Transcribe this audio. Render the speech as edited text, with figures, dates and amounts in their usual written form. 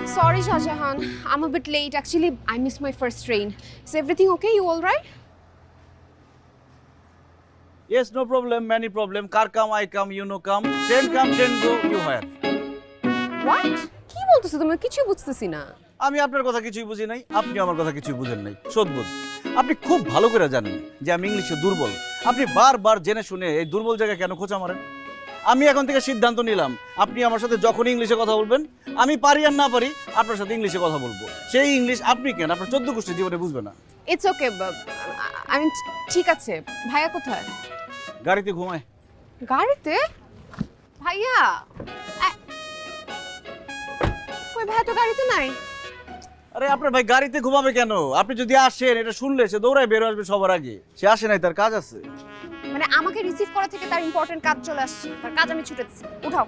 Sorry, Shahjahan. I'm a bit late. Actually, I missed my first train. Is everything okay? You all right? Yes, no problem, many problem. Car come, I come, you know come. Train come, train go, you hire. What? কি বলতেছো তুমি? কিছু বুঝতেছি না। আমি আপনার কথা কিছুই বুঝি নাই, আপনি আমার কথা কিছুই বুঝেন নাই। সদবোধ। আপনি খুব ভালো করে জানেন যে আমি ইংলিশে দুর্বল। আপনি বারবার জেনে শুনে এই দুর্বল জায়গায় কেন খোঁচা মারেন? আমি এখন থেকে সিদ্ধান্ত নিলাম, আপনি আমার সাথে যখন ইংলিশে কথা বলবেন, আমি পারি আর না পারি আপনার সাথে ইংলিশে কথা বলবো। সেই ইংলিশ আপনি কেন আপনার 14 গোষ্ঠী জীবনে বুঝবে না। It's okay. I mean, ঠিক আছে। ভাইয়া কোথায়? গাড়িতে ঘুমায়। গাড়িতে? ভাইয়া। কই ভাইয়া তো গাড়িতে নাই। আরে আপনার ভাই গাড়িতে ঘুমাবে কেন? আপনি যদি আসেন এটা শুনলে সে দৌড়ায় বের আসবে সবার আগে। সে আসে নাই, তার কাজ আছে। মানে আমাকে রিসিভ করা থেকে তার ইম্পর্টেন্ট কাজ চলে আসছে। তার কাজ আমি ছুটেছি। উঠাও।